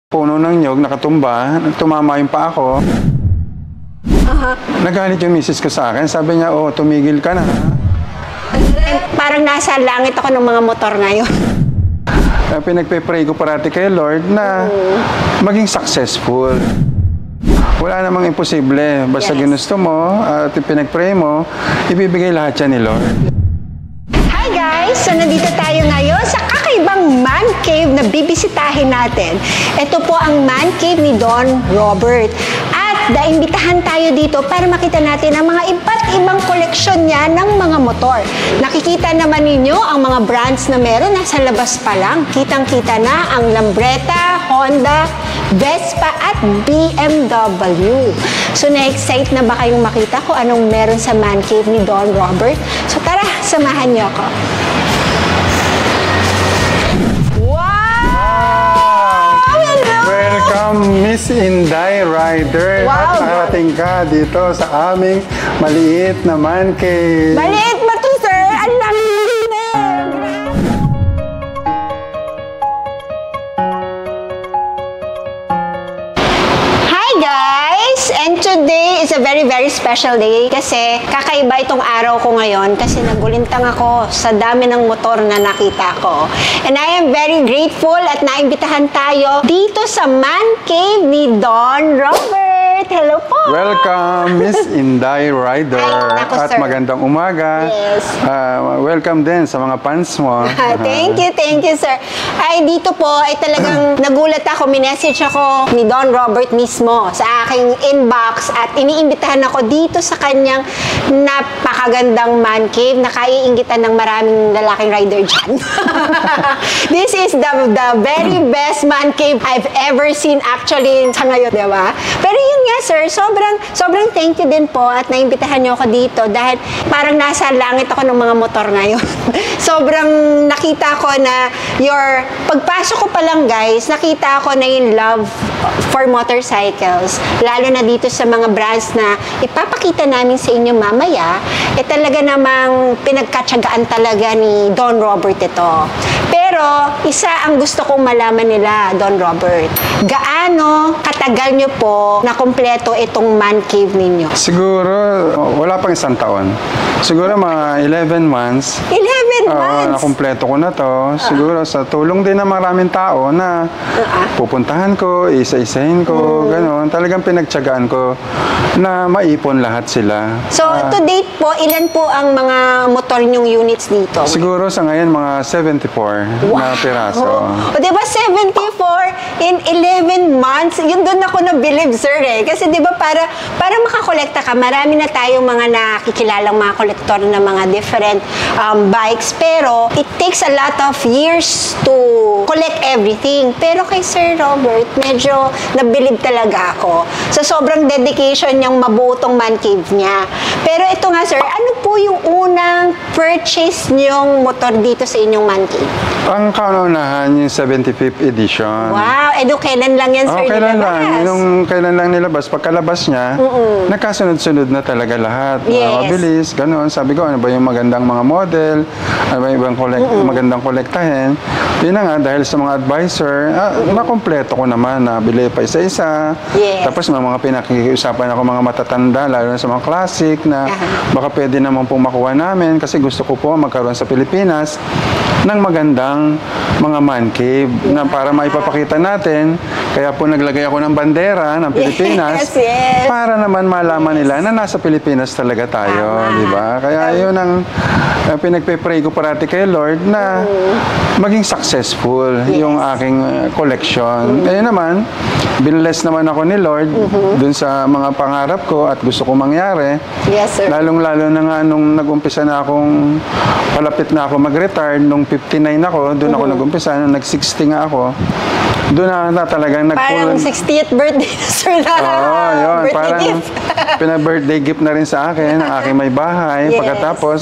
Puno ng nyog, nakatumba, tumama yung paa ko. Nagalit yung misis ko sa akin. Sabi niya, oh, tumigil ka na. Parang nasa langit ako ng mga motor ngayon. Pinagpe-pray ko parati kay Lord na maging successful. Wala namang imposible. Basta ginusto mo at pinag-pray mo, ibibigay lahat yan ni Lord. Hi guys! So nandito tayo ngayon sa kakaibang man cave na bibisitahin natin. Ito po ang man cave ni Don Robert. At naimbitahan tayo dito para makita natin ang mga iba't ibang koleksyon niya ng mga motor. Nakikita naman ninyo ang mga brands na meron nasa labas pa lang. Kitang-kita na ang Lambretta, Honda, Vespa at BMW. So na-excite na ba kayong makita kung anong meron sa man cave ni Don Robert? So tara, samahan niyo ako. Welcome, Miss Inday Rider. Wow. At nakarating ka dito sa aming maliit na man cave. Maliit ba to, sir? Ang laki na. Hi guys! And today is a very special day kasi kakaiba itong araw ko ngayon kasi nagulintang ako sa dami ng motor na nakita ko. And I am very grateful at naimbitahan tayo dito sa man cave ni Don Robert. Hello po! Welcome, Miss Inday Rider. Ay, naku, at sir. magandang umaga. Yes. Welcome din sa mga fans mo. Thank you, sir. Ay, dito po, ay talagang nagulat ako, minessage ako ni Don Robert mismo sa aking inbox at iniimbitahan ako dito sa kanyang napakagandang man cave na kaiinggitan ng maraming lalaking rider dyan. This is the very best man cave I've ever seen actually sa ngayon, di ba? Pero yun nga, sir, sobrang thank you din po at naimbitahan niyo ako dito dahil parang nasa langit ako ng mga motor ngayon. Sobrang nakita ko na pagpasok ko pa lang, guys, nakita ko na yung love for motorcycles. Lalo na dito sa mga brands na ipapakita namin sa inyo mamaya, talaga namang pinagkatsagaan talaga ni Don Robert ito. Pero, isa ang gusto kong malaman nila, Don Robert. Gaano katagal nyo po na kumpleto itong man cave ninyo? Siguro, wala pang isang taon. Siguro mga 11 months. 11 Oo, months? nakumpleto ko na to. Siguro sa tulong din ng maraming tao na pupuntahan ko, isa-isahin ko, gano'n. Talagang pinagtsagaan ko na maipon lahat sila. So, to date po, ilan po ang mga motor nyong units dito? Siguro sa ngayon mga 74 na piraso. O, diba 74 in 11 months? Yun doon ako na-believe, sir, eh. Kasi diba para makakolekta ka, marami na tayong mga nakikilalang mga kolektor ng mga different bikes. Pero, it takes a lot of years to collect everything. Pero kay Sir Robert, medyo na-believe talaga ako. So, sobrang dedication niyang mabuo man cave niya. Pero ito nga, sir, ano po yung unang purchase niyong motor dito sa inyong man cave? Ang kaunahan yung 75th edition. Wow! Kailan lang yan, sir, kailan lang. nilabas? Nung kailan lang nilabas. Pagkalabas niya, nagkasunod-sunod na talaga lahat. Yes. Mabilis, gano'n. Sabi ko, ano ba yung magandang mga model? Ano ba yung ibang magandang kolektahin? Yun na nga, dahil sa mga advisor, nakompleto ko naman. Nabili pa isa-isa. Yes. Tapos may mga pinakikiusapan ako mga matatanda, lalo na sa mga classic na baka pwede naman pong makuha namin kasi gusto ko po magkaroon sa Pilipinas ng magandang mga man cave na para maipapakita natin. Kaya po naglagay ako ng bandera ng Pilipinas Yes. para naman malaman nila na nasa Pilipinas talaga tayo, di ba? Kaya yun ang pinagpe-pray ko parati kay Lord na maging successful yung aking collection. Kaya naman, binless naman ako ni Lord dun sa mga pangarap ko at gusto kong mangyari. Yes, sir. Lalong-lalo na nga nung nag-umpisa na akong palapit na ako mag-retire, nung 59 ako, doon ako nag-umpisa, nung nag-60 nga ako, doon na talagang Parang 60th birthday na, sir, na Oo, yun. birthday Parang gift. pina-birthday gift na rin sa akin, ang aking may bahay. Yes. Pagkatapos,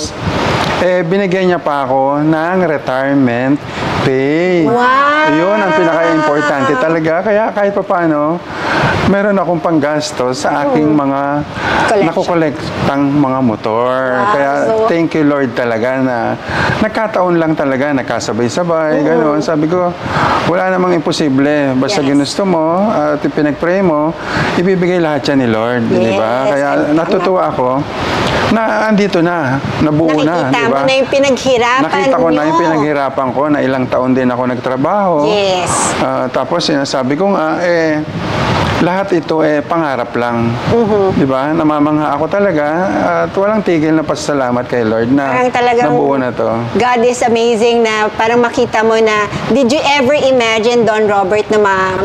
binigyan niya pa ako ng retirement pay. Wow! Yun ang pinaka-importante talaga. Kaya kahit papaano, meron akong panggastos sa aking mga Collection. nakukolektang mga motor. Wow, Kaya so- thank you Lord talaga na nagkataon lang talaga, nagkasabay-sabay, gano'n. Sabi ko, wala namang imposible. Basta Yes. ginusto mo at pinag-pray mo, ibibigay lahat yan ni Lord. Di ba? Yes. Kaya natutuwa ako na andito na, nabuo na. Nakikita Di mo ba? na yung pinaghirapan Nakita ko na yung nyo. pinaghirapan ko na ilang taon din ako nagtrabaho. Yes. Tapos sinasabi ko nga, lahat ito pangarap lang. Di ba? Namamangha ako talaga at walang tigil na pasalamat kay Lord na Parang talagang nabuo na to. God is amazing na parang makita mo na did you ever imagine, Don Robert, na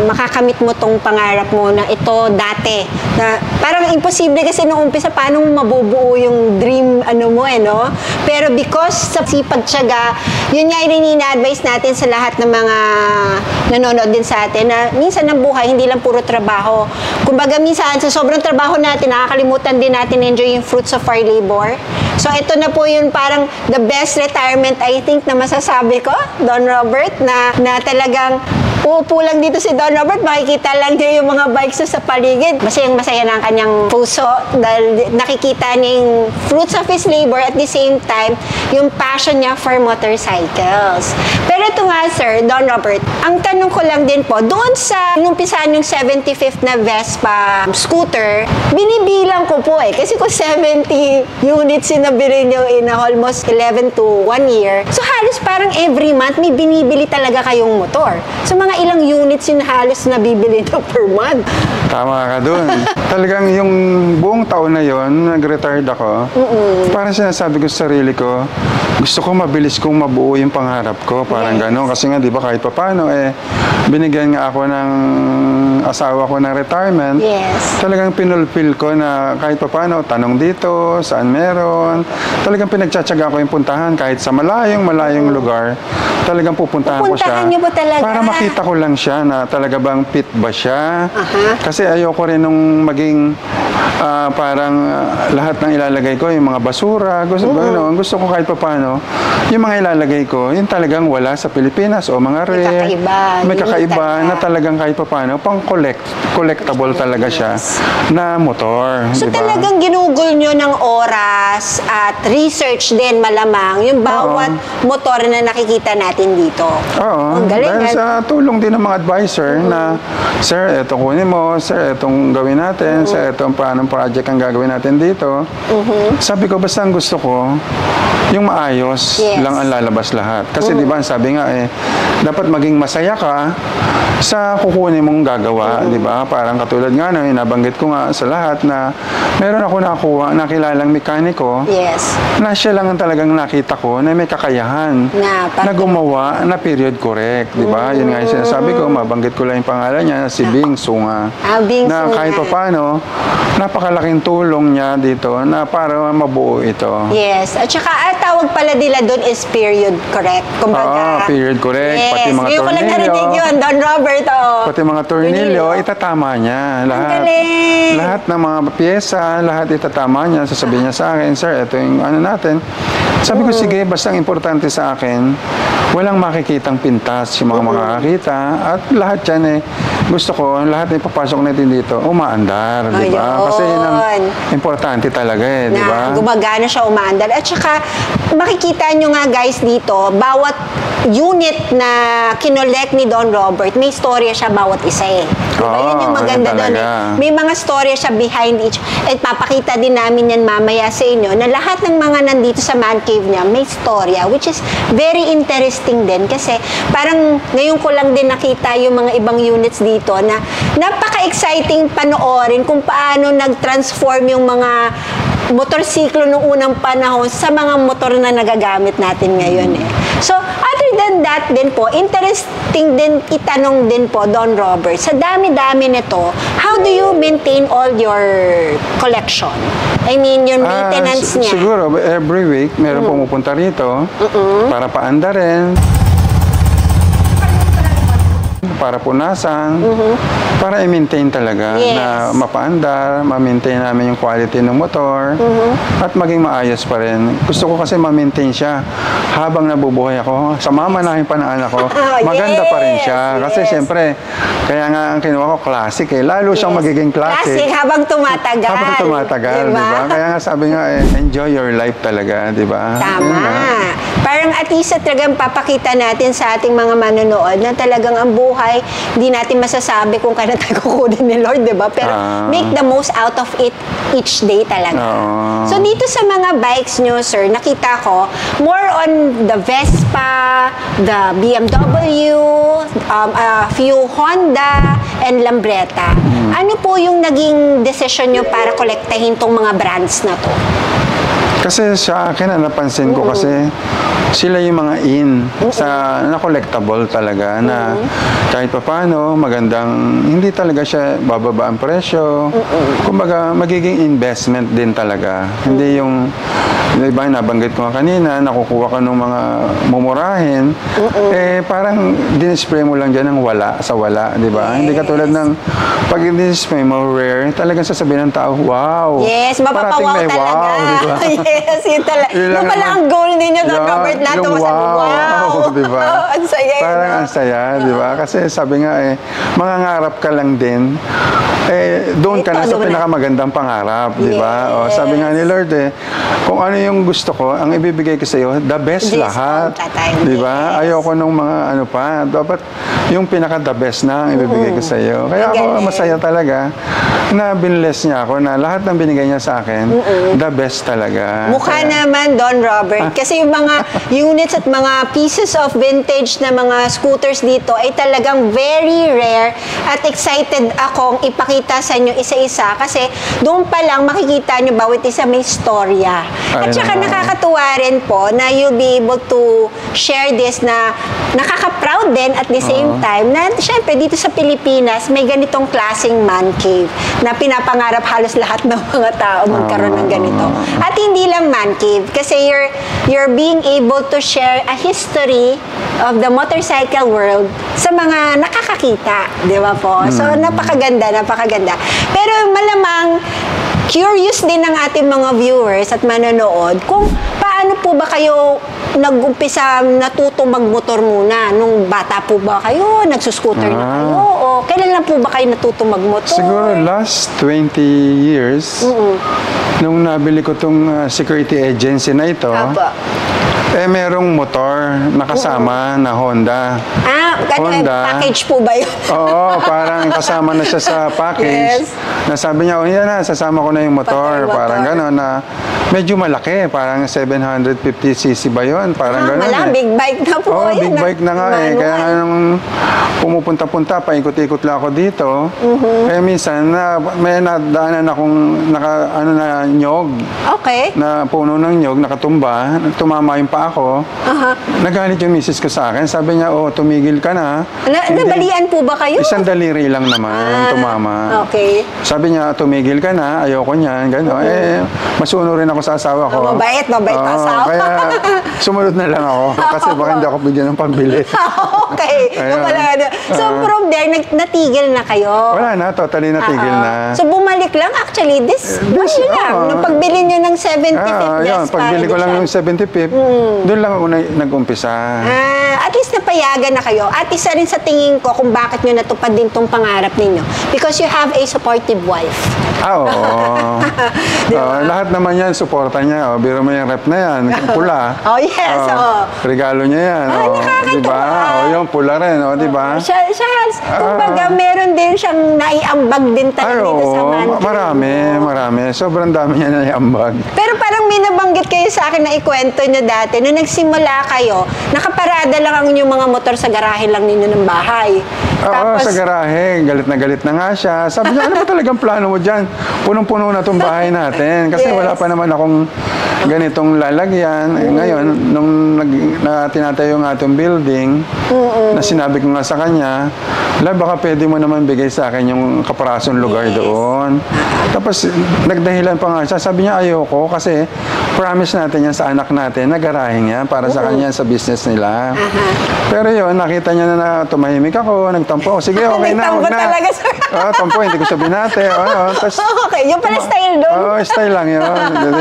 makakamit mo tong pangarap mo na ito dati? Na parang imposible kasi nung umpisa, paano mo mabubuo yung dream mo no? Pero because sa sipag tiyaga, yun nga yung ina-advise natin sa lahat ng mga nanonood din sa atin na minsan ng buhay, hindi lang puro trabaho. Kumbaga minsan, sa sobrang trabaho natin, nakakalimutan din natin enjoy yung fruits of our labor. So ito na po yung parang the best retirement I think na masasabi ko, Don Robert, na talagang uupo lang dito si Don Robert, makikita lang niya yung mga bikes sa paligid. Masayang-masaya na ang kanyang puso dahil nakikita niya yung fruits of his labor at the same time, yung passion niya for motorcycles. Pero ito nga, sir, Don Robert, ang tanong ko lang din po, doon sa inumpisahan yung 75th na Vespa scooter, binibilang ko po kasi kung 70 units yung nabili niyo in almost 11 to 1 year, so halos parang every month may binibili talaga kayong motor. So mga ilang units yung halos nabibili na per month. Tama ka dun. Talagang yung buong taon na yon, nag-retired ako, parang sinasabi ko sa sarili ko, gusto ko mabilis kong mabuo yung pangarap ko. Parang Yes. gano'n. Kasi nga, di ba, kahit papano, binigyan nga ako ng asawa ko ng retirement. Yes. Talagang pinulfill ko na kahit papano, tanong dito, saan meron. Talagang pinagtsatsaga ko yung puntahan kahit sa malayong lugar. Talagang pupuntahan ko siya. Pupuntahan niyo ba talaga? Para makita ko lang siya na talaga bang fit ba siya. Aha. Kasi ayoko rin nung maging parang lahat ng ilalagay ko, yung mga basura, gusto ko kahit papano, yung mga ilalagay ko, yung talagang wala sa Pilipinas o mga May kakaiba, may unique kakaiba talaga. na talagang kahit papano, collectable talaga siya na motor. So di ba? talagang ginugol nyo ng oras at research din malamang yung bawat motor na nakikita natin dito. Oo, Ang galing. dahil sa tulong din ng mga advisor na, sir, eto kunin mo, sir, etong gawin natin, sir, etong paanong project ang gagawin natin dito. Sabi ko, basta ang gusto ko, yung maayos Yes. lang ang lalabas lahat. Kasi di ba, sabi nga dapat maging masaya ka sa kukunin mong gagawa, di ba? Parang katulad nga, nabanggit ko nga sa lahat na meron ako nakilalang mekaniko Yes. na siya lang ang talagang nakita ko na may kakayahan na gumawa na period correct, di ba? Yun nga yung sinasabi ko, mabanggit ko lang yung pangalan niya, si Bing Sunga. Bing na Sunga. kahit paano, napakalaking tulong niya dito na para mabuo ito. Yes. At saka, tawag pala nila doon is period correct. Kumbaga. Period correct. Yes. Pati mga Ngayon ko lang narinig tornilyo. yun, Don Robert. Pati mga tornilyo, itatama niya. Lahat. galing. Lahat ng mga pyesa, lahat itatama niya. Sasabihin niya sa akin, sir, ito yung ano natin. Sabi ko, sige, basta ang importante sa akin, walang makikitang pintas yung mga makakakita. At lahat yan gusto ko, lahat na ipapasok natin dito, umaandar, di ba? Kasi yun ang importante talaga di ba? Na gumagana siya, umaandar. At saka, makikita nyo nga guys dito, bawat unit na kinolect ni Don Robert, may storya siya bawat isa Diba? Yun yung maganda yun doon talaga. May mga storya siya behind each. At papakita din namin yan mamaya sa inyo na lahat ng mga nandito sa man cave niya may storya, which is very interesting din kasi parang ngayon ko lang din nakita yung mga ibang units dito na napaka-exciting panoorin kung paano nag-transform yung mga motorsiklo noong unang panahon sa mga motor na nagagamit natin ngayon So, other than that din po, interesting din itanong din po, Don Robert, sa dami-dami nito, how do you maintain all your collection? I mean, your maintenance niya. Siguro, every week, meron pumupunta rito para paandarin. para punasan, para i-maintain talaga Yes. na mapaandar, ma-maintain namin yung quality ng motor, at maging maayos pa rin. Gusto ko kasi ma-maintain siya habang nabubuhay ako. Sa mamanahin pa ng anak ko, maganda pa rin siya. Kasi Yes. siyempre, kaya nga ang kinuha ko, classic eh. Lalo siyang magiging Classic classic. habang tumatagal. Habang tumatagal, di ba? Kaya nga sabi nga, enjoy your life talaga, di ba? Yun Tama. nga. Parang at least talagang papakita natin sa ating mga manonood na talagang ang buhay, hindi natin masasabi kung kailan tayo kukunin ni Lord, di ba? Pero make the most out of it each day talaga. Oo. So dito sa mga bikes nyo, sir, nakita ko, more on the Vespa, the BMW, a few Honda, and Lambretta. Ano po yung naging decision nyo para kolektahin tong mga brands na to? Kasi sa akin, napansin ko kasi sila yung mga na collectible talaga na kahit pa paano, magandang, hindi talaga siya bababa ang presyo. Kumbaga, magiging investment din talaga. Hindi yung, di ba, nabanggit ko nga kanina, nakukuha ka ng mga mumurahin, parang dinisplay mo lang dyan ng wala sa wala, di ba? Hindi katulad ng, pag dinisplay mo rare, talagang sasabihin ng tao, wow! Yes, parating mapapawaw may talaga. wow, di ba? Yes, yun talaga. Yun lang Yung pala naman. ang goal ninyo, Don Yeah, Robert, lahat yung masabi, wow! di ba? Ang saya. Parang ang saya, di ba? Kasi sabi nga mangangarap ka lang din, doon ka na sa Todo na. pinakamagandang pangarap, di ba? O, sabi nga ni Lord kung ano yung gusto ko, ang ibibigay ko sa iyo, the best This lahat. all the time, Di ba? yes. Ayoko nung mga ano pa. Dapat yung pinaka-the best na ang ibibigay ko sa iyo. Kaya Ang ako galing. masaya talaga na binless niya ako na lahat ng binigay niya sa akin, the best talaga. Mukha Kaya- naman, Don Robert. Kasi yung mga units at mga pieces of vintage na mga scooters dito ay talagang very rare at excited akong ipakita sa inyo isa-isa kasi doon pa lang makikita nyo bawat isa may storya. At Ay, saka naman. nakakatuwa rin po na you'll be able to share this na nakaka-proud din at the same time na syempre dito sa Pilipinas may ganitong klaseng man cave na pinapangarap halos lahat ng mga tao magkaroon ng ganito. At hindi lang man cave kasi you're being able to share a history of the motorcycle world sa mga nakakakita, di ba po? So napakaganda. Pero malamang curious din ang ating mga viewers at manonood kung paano po ba kayo nag-umpisa natutong magmotor muna? Nung bata po ba kayo? Nagsuscooter na kayo? O kailan lang po ba kayo natutong magmotor? Siguro last 20 years, nung nabili ko tong security agency na ito, Apo. merong motor nakasama na Honda. Package po ba yun? Oo, parang kasama na siya sa package. Yes. Na sabi niya, yan na, sasama ko na yung motor. Motor. Parang gano'n na medyo malaki. Parang 750cc ba yun? Parang gano'n Big bike na po. Oo, Ayan, big bike na nga eh. Kaya nga nung pumupunta-punta, paikot-ikot lang ako dito. Kaya minsan, may nadaanan akong nyog. Okay. Na puno ng nyog, nakatumba. Tumama yung pa ako. Nagalit yung misis ko sa akin. Sabi niya, tumigil ka na. Hindi. Nabalian po ba kayo? Isang daliri lang naman, tumama. Okay. Sabi niya, tumigil ka na, ayoko niyan, gano'n. Masuno rin ako sa asawa ko. Mabait pa Oo, asawa. Kaya sumunod na lang ako. Kasi baka hindi ako bigyan ng pambili. Okay. Ayan. So from there, natigil na kayo? Wala na, totally natigil na. So bumalik lang actually this lang. Nung pagbili nyo ng 75th Yun, Vespa pagbili ko lang edition. yung 75th, doon lang ako nag-umpisa. At least napayagan na kayo. At isa rin sa tingin ko kung bakit nyo natupad din tong pangarap ninyo. Because you have a supportive wife. Oo. Lahat naman yan, suporta niya. Biro mo yung rep na yan, pula. Oh, yes. Regalo niya yan. Nakakatuwa. Diba? Yung pula rin, diba? Siya, kumbaga, meron din siyang naiambag din talaga dito sa man. Marami. Sobrang dami niya naiambag. Pero parang may nabanggit kayo sa akin na ikwento nyo dati. Nung nagsimula kayo, nakaparada lang ang inyong mga motor sa garahe lang ninyo ng bahay. Oo, sa garahe. Galit na nga siya. Sabi niya, ano ba talagang plano mo dyan? Punong-puno na itong bahay natin. Kasi Yes. wala pa naman akong ganitong lalagyan. Ngayon, nung tinatayo ng atong building, na sinabi ko nga sa kanya, baka pwede mo naman bigay sa akin yung kaparasong lugar doon. Tapos, nagdahilan pa nga siya. Sabi niya, ayoko kasi promise natin yan sa anak natin na garahe niya para sa kanya sa business nila. Pero yun, nakita niya na tumahimik ako, nagtampo. Sige, okay na, Nagtampo huwag na. talaga, sir. Tampo, hindi ko sabihin natin. Okay, yung pala style doon. Oo, style lang yun.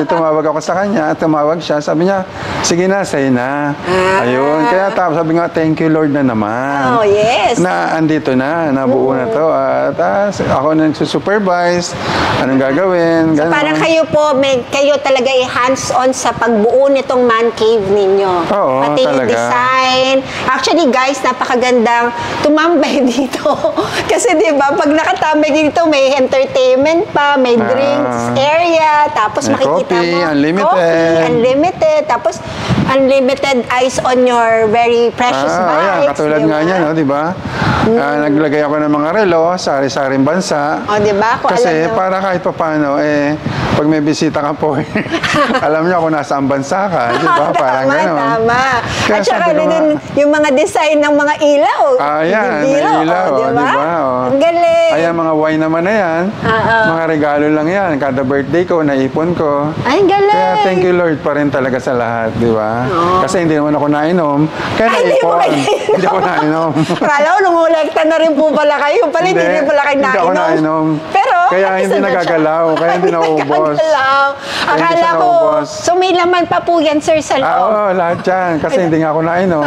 Tumawag ako sa kanya, tumawag siya. Sabi niya, sige na, say na. Ayun. Kaya sabi nga, thank you Lord na naman. Oh, yes. Na andito na, nabuo na to. At ako na nagsusupervise, anong gagawin. So, ganun. parang kayo po, kayo talaga hands-on sa pagbuo nitong man cave ninyo. Oo, Pati yung talaga. design. Actually, guys, napakagandang tumambay dito. Kasi di ba, pag nakatambay dito, may entertainment pa, may drinks area, tapos may makikita coffee, mo. unlimited. Coffee, unlimited. Tapos, unlimited eyes on your very precious Ayan, bikes. katulad di nga ba? niya, no, di ba? Naglagay ako ng mga relo, sari-saring bansa. O, di ba? Kung Kasi alam nyo. para kahit pa paano, pag may bisita ka po, alam niyo kung nasaan bansa ka, di ba? Parang Tama, gano'n. tama. Kaya At saka sabi ko din nga, yung mga design ng mga ilaw. Ayan, may ilaw, di ba? Oh. Ang galing. Ayan, mga wine naman na yan. Mga regalo lang yan. Kada birthday ko, naipon ko. Ay, ang galing. Kaya thank you Lord pa rin talaga sa lahat, di ba? Kasi hindi naman ako nainom. Kaya Ay, hindi mo naipon. kayo Hindi ako nainom. Akala ko, lumulekta na rin po pala kayo. Pala hindi rin pala kayo Hindi ako nainom. Pero, Kaya at least hindi nandun siya. nagagalaw. Kaya hindi naubos. nagagalaw. Kaya hindi Akala siya ko, naubos. so may laman pa po yan, sir, sa loob. Oo, lahat yan. Kasi hindi nga ako nainom.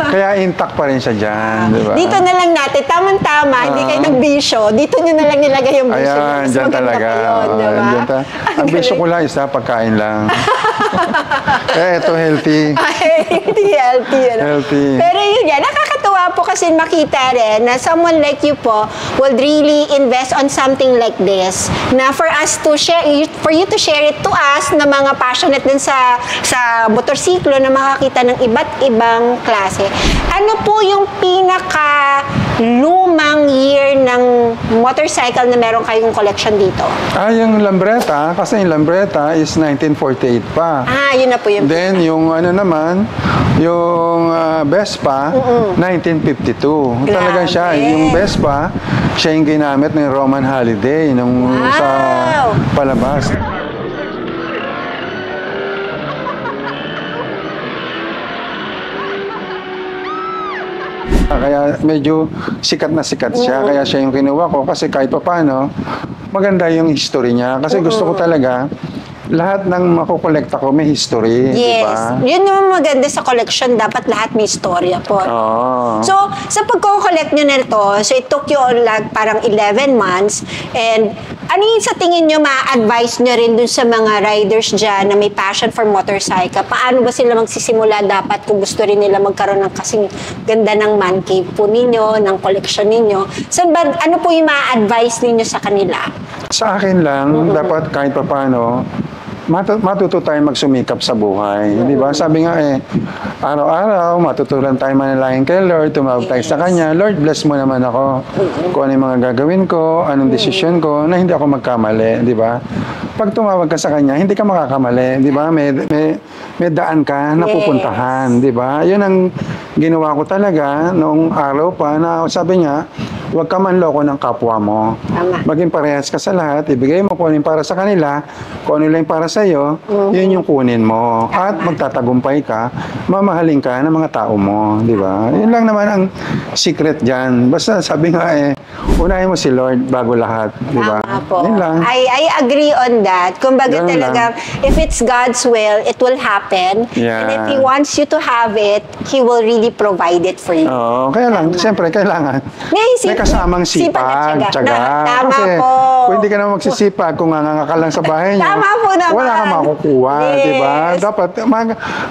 Kaya intact pa rin siya dyan, di ba? Dito na lang natin, tamang-tama, hindi kayo nagbisyo. Dito nyo na lang nilagay yung bisyo. Ayan, Mas dyan maganda talaga. pa yun, Oo, di ba? dyan ang bisyo ko lang isa, pagkain lang. Ito healthy. Ay, hindi healthy. Ano? Healthy. Pero yun yan, nakakatuwa po kasi makita rin na someone like you po would really invest on something like this na for us to share, for you to share it to us na mga passionate din sa motorsiklo na makakita ng iba't ibang klase. Ano po yung pinaka lumang year ng motorcycle na meron kayong collection dito? Yung Lambretta, kasi yung Lambretta is 1948 pa. Yun na po yung Then, yung ano naman, yung Vespa, 1952. Talaga siya. Grabe. Yung Vespa, siya yung ginamit ng Roman holiday nung sa palabas. Kaya medyo sikat na sikat siya. Kaya siya yung kinuha ko kasi kahit pa paano, maganda yung history niya. Kasi gusto ko talaga, lahat ng makukolekta ko may history. Yes. Diba? Yun naman maganda sa collection. Dapat lahat may istorya po. Oo. So, sa pagko-collect nyo na ito, so it took you like parang 11 months. And ano yung sa tingin nyo ma-advise nyo rin dun sa mga riders dyan na may passion for motorcycle? Paano ba sila magsisimula dapat kung gusto rin nila magkaroon ng kasing ganda ng man cave po ninyo, ng collection ninyo? So, ano po yung ma-advise ninyo sa kanila? Sa akin lang, dapat kahit pa paano, matuto tayo magsumikap sa buhay. Di ba? Sabi nga araw-araw, matutulan tayo manalangin kay Lord, tumawag tayo sa Kanya, Lord, bless mo naman ako. Kung ano yung mga gagawin ko, anong desisyon ko, na hindi ako magkamali. Di ba? Pag tumawag ka sa Kanya, hindi ka makakamali. Di ba? May daan ka na pupuntahan. Di ba? Yun ang ginawa ko talaga noong araw pa na sabi niya, huwag ka manloko ng kapwa mo. Tama. Maging parehas ka sa lahat, ibigay mo kung ano yung para sa kanila, kung ano lang yung para sa iyo, yun yung kunin mo. At magtatagumpay ka, mamahalin ka ng mga tao mo, di ba? Yun lang naman ang secret diyan. Basta sabi nga unahin mo si Lord bago lahat, di ba? Tama po. Yun lang. I agree on that. Kumbaga Ganun talagang, if it's God's will, it will happen. Yeah. And if He wants you to have it, He will really provide it for you. Oo, kaya lang, siyempre, kailangan may kasamang sipag, at tiyaga. Tama Kasi po. kung hindi ka naman magsisipag, kung nganga ka lang sa bahay niyo, Tama po naman. wala kang makukuha, Yes. di ba? Dapat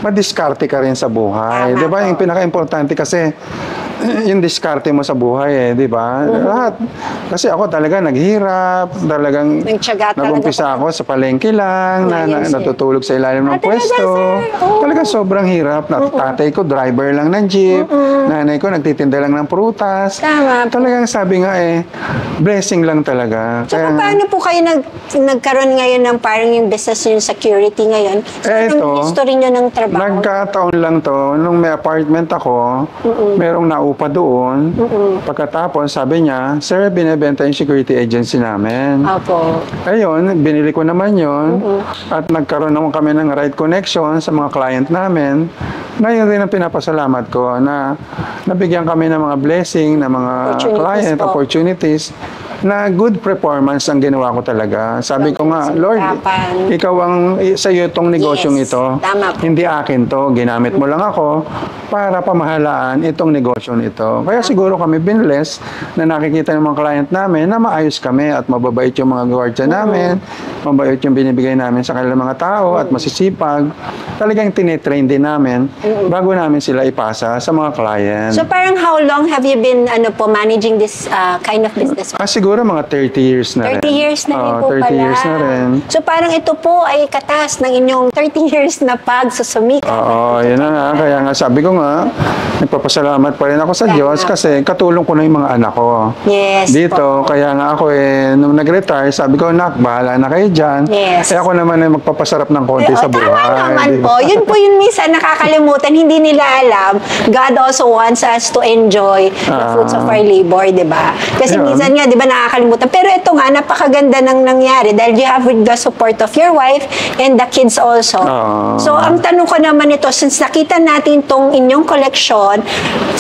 madiskarte ka rin sa buhay. Tama Di ba? po. Yung pinaka-importante kasi, yung diskarte mo sa buhay di ba? Lahat. Kasi ako talaga naghirap, talagang Nagtiyaga talaga nagumpisa ako sa palengke lang, Yes, sir. natutulog sa ilalim ng talaga, pwesto. sir? Oo. Talaga sobrang hirap. Tatay ko, driver lang ng jeep. Nanay ko, nagtitinda lang ng prutas. Tama po. Talagang sabi nga blessing lang talaga. So, paano po kayo nagkaroon ngayon ng parang yung business yung security ngayon? So, ito, anong history nyo ng trabaho? nagkataon lang to, nung may apartment ako, merong naupa doon. Pagkatapos, sabi niya, sir, binibenta yung security agency namin. Opo. Ayun, binili ko naman yon at nagkaroon naman kami ng right connection sa mga client namin. Na yun rin ang pinapasalamat ko na nabigyan kami ng mga blessing, ng mga Opportunities client po. opportunities na good performance ang ginawa ko talaga. Sabi ko nga, Lord, Sikapan. ikaw ang sa iyo itong negosyong Yes, ito. tama po. Hindi akin to. Ginamit mo lang ako para pamahalaan itong negosyong ito. Kaya siguro kami binless na nakikita ng mga client namin na maayos kami at mababait yung mga guardia namin, mabait yung binibigay namin sa kanilang mga tao at masisipag. Talagang tinetrain din namin bago namin sila ipasa sa mga client. So, parang how long have you been managing this kind of business? Siguro mga 30 years na 30 rin. years na rin Oo, po 30 pala. years na rin. So, parang ito po ay katas ng inyong 30 years na pagsusumikap. Oo, yun na nga. Kaya nga sabi ko nga, nagpapasalamat pa rin ako sa Diyos kasi katulong ko na yung mga anak ko. Yes Dito, kaya nga ako nung nag-retire, sabi ko, nak, bahala na kayo dyan. Yes. Eh ako naman ay magpapasarap ng konti sa buhay. Tama naman di ba? po. Yun po yung minsan nakakalimutan. Hindi nila alam. God also wants us to enjoy the fruits of our labor, di ba? Kasi Yun. minsan nga, di ba, nakakalimutan. Pero ito nga, napakaganda nang nangyari dahil you have the support of your wife and the kids also. So, ang tanong ko naman ito, since nakita natin tong inyong collection,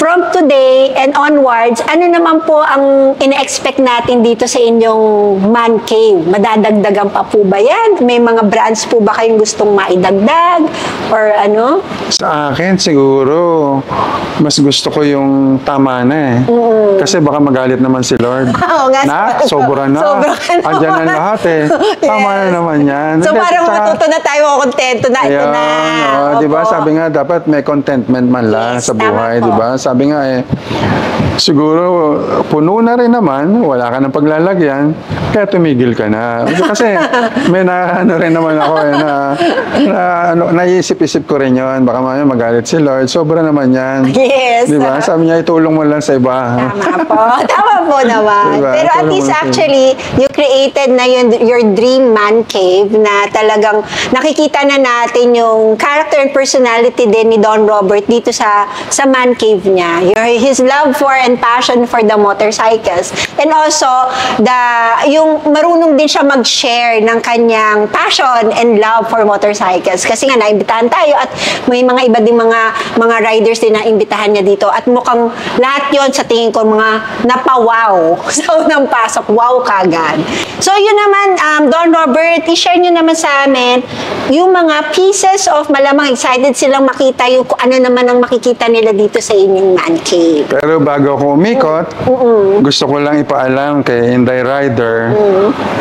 from today and onwards, ano naman po ang ina-expect natin dito sa inyong man cave? Madadagdagan pa po ba yan? May mga brands po ba kayong gustong maidagdag? Or ano? Sa akin, siguro, mas gusto ko yung tama na Kasi baka magalit naman si Lord. Oo nga. Na, sobra na. Sobra ka naman. Andyan na lahat Tama na Yes. naman yan. So, Hindi, parang tsaka- matuto na tayo, kontento na. Ito Ayun, na. di ba? Opo. Sabi nga, dapat may contentment man lang Yes, sa buhay, tama po. di ba? Sabi nga siguro, puno na rin naman, wala ka ng paglalagyan, kaya tumigil ka na. Kasi, may rin naman ako naisip-isip ko rin yun. Baka mamaya magalit si Lord. Sobra naman yan. Yes. Di ba? Sabi niya, itulong mo lang sa iba. Tama po. Tama po naman. Diba? Pero at Tulong least mo siya. actually, you created na your dream man cave na talagang nakikita na natin yung character and personality din ni Don Robert dito sa man cave niya. His love for and passion for the motorcycles. And also, yung marunong din siya mag-share ng kanyang passion and love for motorcycles. Kasi nga, naimbitahan tayo at may mga iba ding mga riders din na imbitahan niya dito. At mukhang lahat yon sa tingin ko mga napawaw sa unang pasok. Wow kagad. So, yun naman, Don Robert, i-share nyo naman sa amin yung mga pieces of malamang excited silang makita yung kung ano naman ang makikita nila dito sa inyong man cave. Pero bago ako umikot, gusto ko lang ipaalam kay Inday Rider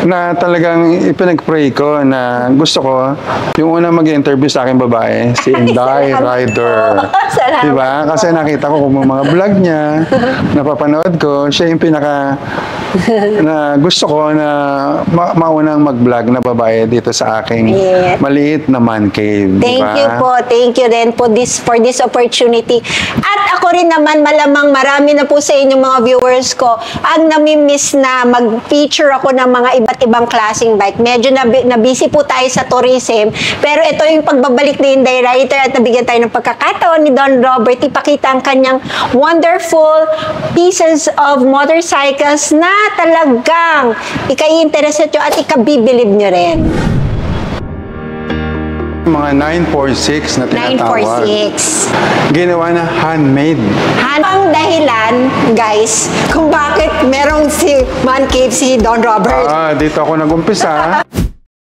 na talagang ipinag-pray ko na gusto ko yung unang mag-interview sa aking babae, si Inday Rider. Salamat Diba? Kasi nakita ko kung mga vlog niya, napapanood ko, siya yung na gusto ko na maunang mag-vlog na babae dito sa aking maliit na man cave. Thank diba? you po. Thank you din po for this opportunity. At ako rin naman, malamang marami na po sa inyong mga viewers ko ang nami-miss na mag-feature ako ng mga iba't ibang klaseng bike. Medyo na-busy po tayo sa tourism. Pero ito yung pagbabalik ni Inday Rider at nabigyan tayo ng pagkakataon ni Don Robert ipakita ang kanyang wonderful pieces of motorcycles na talagang ika-interest nyo at ika-bibilib nyo rin. Mga 946 na tinatawag. 946. Ginawa na handmade. Ang dahilan, guys, kung bakit merong si Man Cave si Don Robert. Dito ako nag-umpisa.